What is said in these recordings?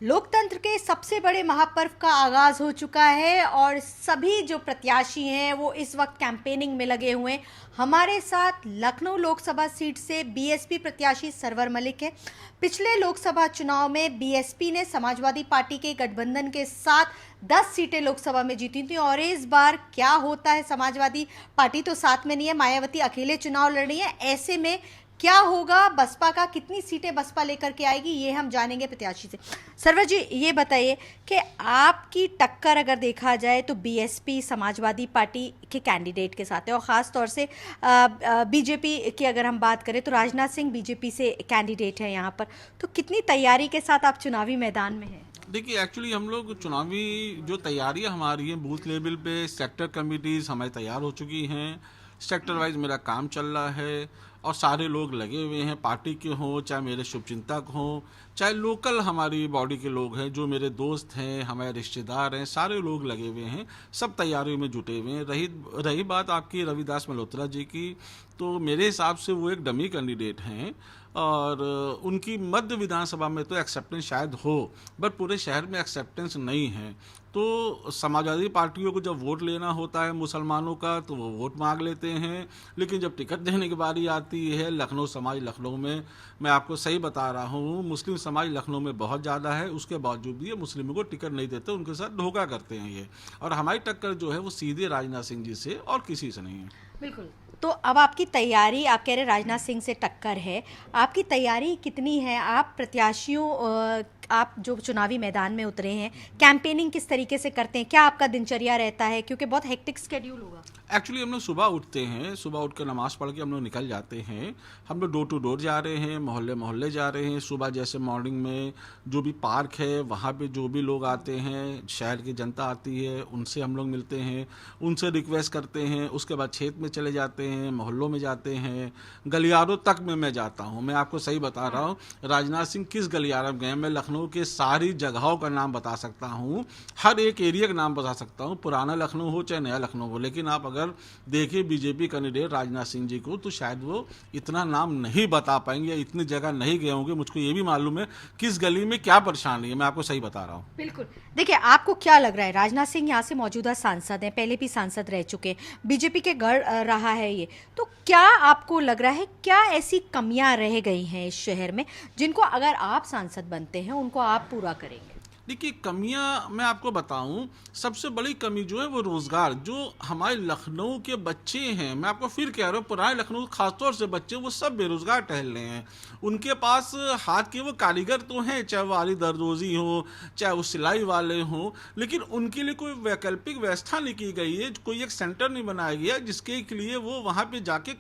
लोकतंत्र के सबसे बड़े महापर्व का आगाज हो चुका है और सभी जो प्रत्याशी हैं वो इस वक्त कैंपेनिंग में लगे हुए हैं। हमारे साथ लखनऊ लोकसभा सीट से बीएसपी प्रत्याशी सरवर मलिक है। पिछले लोकसभा चुनाव में बीएसपी ने समाजवादी पार्टी के गठबंधन के साथ 10 सीटें लोकसभा में जीती थी और इस बार क्या होता है, समाजवादी पार्टी तो साथ में नहीं है, मायावती अकेले चुनाव लड़ रही है। ऐसे में क्या होगा, बसपा का कितनी सीटें बसपा लेकर के आएगी, ये हम जानेंगे प्रत्याशी से। सरवर जी, ये बताइए कि आपकी टक्कर अगर देखा जाए तो बीएसपी समाजवादी पार्टी के कैंडिडेट के साथ है और ख़ास तौर से बीजेपी की अगर हम बात करें तो राजनाथ सिंह बीजेपी से कैंडिडेट है यहाँ पर, तो कितनी तैयारी के साथ आप चुनावी मैदान में हैं? देखिए, एक्चुअली हम लोग चुनावी जो तैयारियां हमारी हैं बूथ लेवल पे, सेक्टर कमिटीज़ हमारी तैयार हो चुकी हैं। सेक्टर वाइज मेरा काम चल रहा है और सारे लोग लगे हुए हैं, पार्टी के हों, चाहे मेरे शुभचिंतक हों, चाहे लोकल हमारी बॉडी के लोग हैं, जो मेरे दोस्त हैं, हमारे रिश्तेदार हैं, सारे लोग लगे हुए हैं, सब तैयारियों में जुटे हुए हैं। रही बात आपकी रविदास मल्होत्रा जी की, तो मेरे हिसाब से वो एक डमी कैंडिडेट हैं और उनकी मध्य विधानसभा में तो एक्सेप्टेंस शायद हो, बट पूरे शहर में एक्सेप्टेंस नहीं है। तो समाजवादी पार्टियों को जब वोट लेना होता है मुसलमानों का तो वो वोट मांग लेते हैं, लेकिन जब टिकट देने की बारी आती है, लखनऊ समाज लखनऊ में, मैं आपको सही बता रहा हूँ, मुस्लिम समाज लखनऊ में बहुत ज़्यादा है, उसके बावजूद भी ये मुस्लिमों को टिकट नहीं देते, उनके साथ धोखा करते हैं ये। और हमारी टक्कर जो है वो सीधे राजनाथ सिंह जी से और किसी से नहीं है। बिल्कुल। तो अब आपकी तैयारी, आप कह रहे राजनाथ सिंह से टक्कर है, आपकी तैयारी कितनी है? आप प्रत्याशियों आप जो चुनावी मैदान में उतरे हैं, कैंपेनिंग किस तरीके से करते हैं? क्या आपका दिनचर्या रहता है, क्योंकि बहुत हेक्टिक स्केड्यूल होगा? एक्चुअली हम लोग सुबह उठते हैं, सुबह उठ कर नमाज़ पढ़ के हम लोग निकल जाते हैं। हम लोग डोर टू डोर जा रहे हैं, मोहल्ले मोहल्ले जा रहे हैं। सुबह जैसे मॉर्निंग में जो भी पार्क है वहाँ पे जो भी लोग आते हैं, शहर की जनता आती है, उनसे हम लोग मिलते हैं, उनसे रिक्वेस्ट करते हैं। उसके बाद क्षेत्र में चले जाते हैं, मोहल्लों में जाते हैं, गलियारों तक में मैं जाता हूँ। मैं आपको सही बता रहा हूँ, राजनाथ सिंह किस गलियारा में गए, मैं लखनऊ के सारी जगहों का नाम बता सकता हूँ, हर एक एरिया का नाम बता सकता हूँ, पुराना लखनऊ हो चाहे नया लखनऊ हो। लेकिन आप अगर देखिए बीजेपी कैंडिडेट राजनाथ सिंह जी को, तो शायद वो इतना नाम नहीं बता पाएंगे, इतनी जगह नहीं गए होंगे। मुझको ये भी मालूम है किस गली में क्या परेशानी है, मैं आपको सही बता रहा हूँ। बिल्कुल। देखिए, आपको क्या लग रहा है, राजनाथ सिंह यहाँ से मौजूदा सांसद हैं, पहले भी सांसद रह चुके हैं, बीजेपी के गढ़ रहा है ये, तो क्या आपको लग रहा है क्या ऐसी कमियां रह गई हैं इस शहर में जिनको अगर आप सांसद बनते हैं उनको आप पूरा करेंगे? देखिए, कमियां मैं आपको बताऊं, सबसे बड़ी कमी जो है वो रोज़गार। जो हमारे लखनऊ के बच्चे हैं, मैं आपको फिर कह रहा हूँ, पुराने लखनऊ खासतौर से बच्चे, वो सब बेरोज़गार टहल रहे हैं। उनके पास हाथ के वो कारीगर तो हैं, चाहे वो आरी दरदोजी हो, चाहे वो सिलाई वाले हों, लेकिन उनके लिए कोई वैकल्पिक व्यवस्था नहीं की गई है, कोई एक सेंटर नहीं बनाया गया जिसके लिए वो वहाँ पर जाके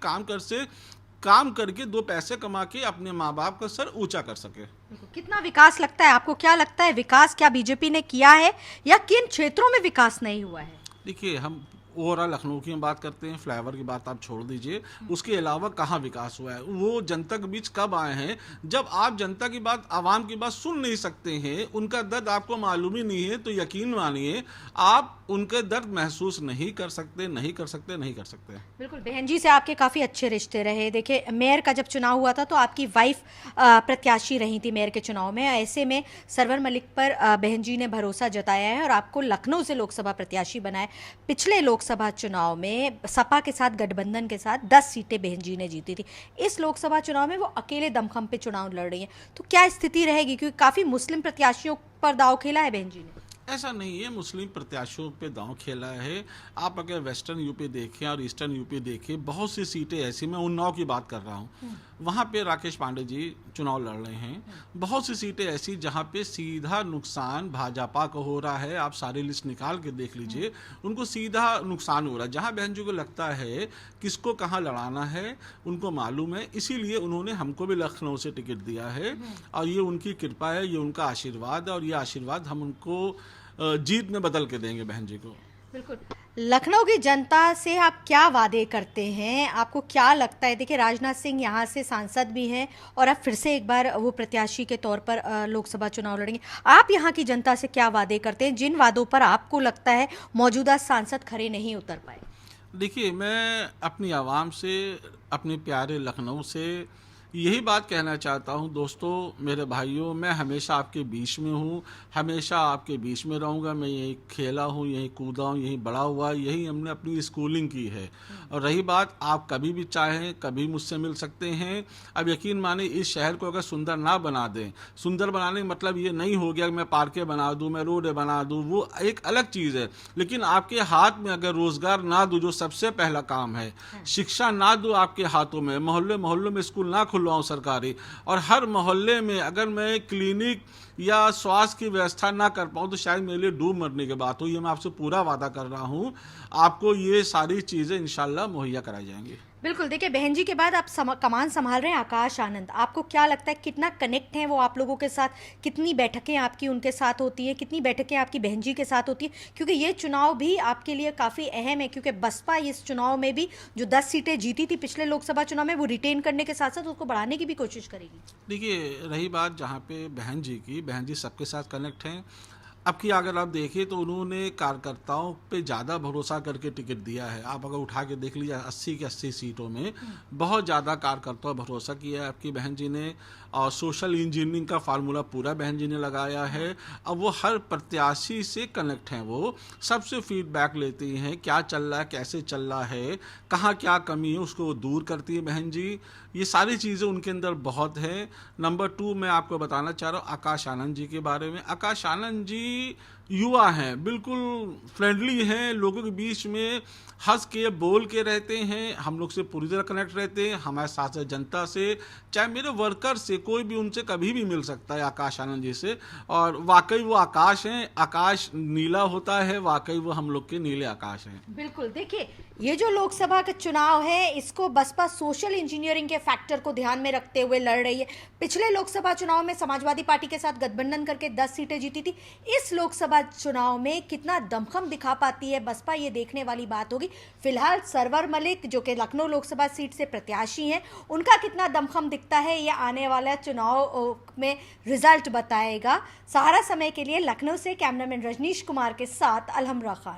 काम करके दो पैसे कमा के अपने माँ बाप का सर ऊंचा कर सके। कितना विकास लगता है आपको, क्या लगता है विकास क्या बीजेपी ने किया है या किन क्षेत्रों में विकास नहीं हुआ है? देखिए, हम ओवरऑल लखनऊ की हम बात करते हैं, फ्लाईओवर की बात आप छोड़ दीजिए, उसके अलावा कहाँ विकास हुआ है? वो जनता के बीच कब आए हैं जब आप जनता की बात, आवाम की बात सुन नहीं सकते हैं, उनका दर्द आपको मालूम ही नहीं है, तो यकीन मानिए आप उनके दर्द महसूस नहीं कर सकते। बिल्कुल। बहन जी से आपके काफ़ी अच्छे रिश्ते रहे। देखिए, मेयर का जब चुनाव हुआ था तो आपकी वाइफ प्रत्याशी रही थी मेयर के चुनाव में, ऐसे में सरवर मलिक पर बहन जी ने भरोसा जताया है और आपको लखनऊ से लोकसभा प्रत्याशी बनाया। पिछले लोकसभा चुनाव में सपा के साथ गठबंधन के साथ 10 सीटें बहन जी ने जीती थी। इस लोकसभा चुनाव में वो अकेले दमखम पे चुनाव लड़ रही हैं, तो क्या स्थिति रहेगी, क्योंकि काफ़ी मुस्लिम प्रत्याशियों पर दाव खेला है बहन जी ने? ऐसा नहीं है, मुस्लिम प्रत्याशियों पे दांव खेला है। आप अगर वेस्टर्न यूपी देखें और ईस्टर्न यूपी देखें, बहुत सी सीटें ऐसी, मैं उन्नाव की बात कर रहा हूँ, वहाँ पे राकेश पांडे जी चुनाव लड़ रहे हैं। बहुत सी सीटें ऐसी जहाँ पे सीधा नुकसान भाजपा को हो रहा है, आप सारी लिस्ट निकाल के देख लीजिए, उनको सीधा नुकसान हो रहा है। जहाँ बहन जी को लगता है किसको कहाँ लड़ाना है उनको मालूम है, इसीलिए उन्होंने हमको भी लखनऊ से टिकट दिया है और ये उनकी कृपा है, ये उनका आशीर्वाद है और ये आशीर्वाद हम उनको जीत में बदल के देंगे बहन जी को। बिल्कुल। लखनऊ की जनता से आप क्या वादे करते हैं, आपको क्या लगता है? देखिए, राजनाथ सिंह यहाँ से सांसद भी हैं और अब फिर से एक बार वो प्रत्याशी के तौर पर लोकसभा चुनाव लड़ेंगे। आप यहाँ की जनता से क्या वादे करते हैं जिन वादों पर आपको लगता है मौजूदा सांसद खरे नहीं उतर पाए? देखिए, मैं अपनी आवाम से, अपने प्यारे लखनऊ से यही बात कहना चाहता हूं दोस्तों, मेरे भाइयों, मैं हमेशा आपके बीच में हूं, हमेशा आपके बीच में रहूंगा। मैं यहीं खेला हूं, यहीं कूदा हूं, यहीं बड़ा हुआ, यही हमने अपनी स्कूलिंग की है। और रही बात, आप कभी भी चाहें कभी मुझसे मिल सकते हैं। अब यकीन माने, इस शहर को अगर सुंदर ना बना दें, सुंदर बनाने का मतलब ये नहीं हो गया कि मैं पार्कें बना दूं, मैं रोडें बना दूं, वो एक अलग चीज़ है। लेकिन आपके हाथ में अगर रोजगार ना दूं, जो सबसे पहला काम है, शिक्षा ना दूं आपके हाथों में, मोहल्ले मोहल्लों में स्कूल ना खुलवाऊं सरकारी, और हर मोहल्ले में अगर मैं क्लिनिक या स्वास्थ्य की व्यवस्था ना कर पाऊं, तो शायद मेरे लिए डूब मरने की बात हो। ये मैं आपसे पूरा वादा कर रहा हूं, आपको ये सारी चीज़ें इंशाल्लाह मुहैया कराई जाएंगी। बिल्कुल, देखिए बहन जी के बाद आप कमान संभाल रहे हैं आकाश आनंद। आपको क्या लगता है कितना कनेक्ट हैं वो आप लोगों के साथ? कितनी बैठकें आपकी उनके साथ होती हैं? कितनी बैठकें आपकी बहन जी के साथ होती हैं? क्योंकि ये चुनाव भी आपके लिए काफ़ी अहम है, क्योंकि बसपा इस चुनाव में भी जो 10 सीटें जीती थी पिछले लोकसभा चुनाव में, वो रिटेन करने के साथ साथ उसको बढ़ाने की भी कोशिश करेगी। देखिए, रही बात जहाँ पे बहन जी की, बहन जी सबके साथ कनेक्ट हैं। अब की अगर आप देखें तो उन्होंने कार्यकर्ताओं पे ज़्यादा भरोसा करके टिकट दिया है। आप अगर उठा के देख लीजिए, 80 की 80 सीटों में बहुत ज़्यादा कार्यकर्ताओं पर भरोसा किया है आपकी बहन जी ने। और सोशल इंजीनियरिंग का फार्मूला पूरा बहन जी ने लगाया है। अब वो हर प्रत्याशी से कनेक्ट हैं, वो सबसे फीडबैक लेती हैं, क्या चल रहा है, कैसे चल रहा है, कहाँ क्या कमी है, उसको वो दूर करती है बहन जी। ये सारी चीज़ें उनके अंदर बहुत है। नंबर 2 मैं आपको बताना चाह रहा हूँ आकाश आनंद जी के बारे में। आकाश आनंद जी युवा हैं, बिल्कुल फ्रेंडली हैं, लोगों के बीच में हंस के बोल के रहते हैं, हम लोग से पूरी तरह कनेक्ट रहते हैं, हमारे साथ साथ जनता से, चाहे मेरे वर्कर से, कोई भी उनसे कभी भी मिल सकता है आकाश आनंद जी से। और वाकई वो आकाश हैं, आकाश नीला होता है, वाकई वो हम लोग के नीले आकाश हैं। बिल्कुल, देखिए ये जो लोकसभा का चुनाव है, इसको बसपा सोशल इंजीनियरिंग के फैक्टर को ध्यान में रखते हुए लड़ रही है। पिछले लोकसभा चुनाव में समाजवादी पार्टी के साथ गठबंधन करके 10 सीटें जीती थी। इस लोकसभा चुनाव में कितना दमखम दिखा पाती है बसपा, ये देखने वाली बात होगी। फिलहाल सरवर मलिक जो कि लखनऊ लोकसभा सीट से प्रत्याशी हैं, उनका कितना दमखम दिखता है ये आने वाला चुनाव में रिजल्ट बताएगा। सहारा समय के लिए लखनऊ से कैमरामैन रजनीश कुमार के साथ अलहमरा खान।